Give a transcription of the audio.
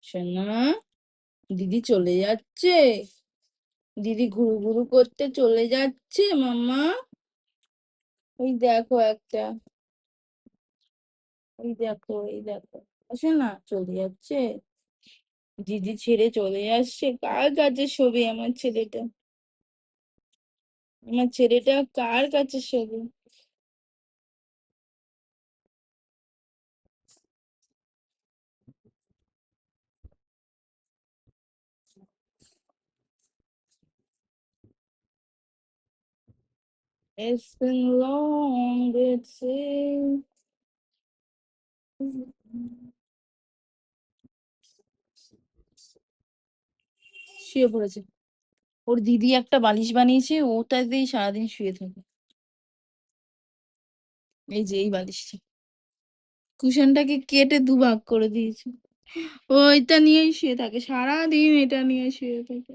সোনা, দিদি চলে যাচ্ছে। দিদি ঘুরু ঘুরু করতে চলে যাচ্ছে মাম্মা। ওই দেখো একটা, ওই দেখো, এই দেখো। আসো না, চলে যাচ্ছে। দিদি ছেড়ে চলে আসছে। কার কাছে শোবে আমার ছেলেটা? আমার ছেলেটা কার কাছে শোবে? It's been long, it's শুয়ে পড়েছে। ওর দিদি একটা বালিশ বানিয়েছে, ওটাতেই সারাদিন শুয়ে থাকে। এই যে এই বালিশটা, কুশনটাকে কেটে দুভাগ করে দিয়েছে। ও এটা নিয়েই শুয়ে থাকে, সারাদিন এটা নিয়ে শুয়ে থাকে।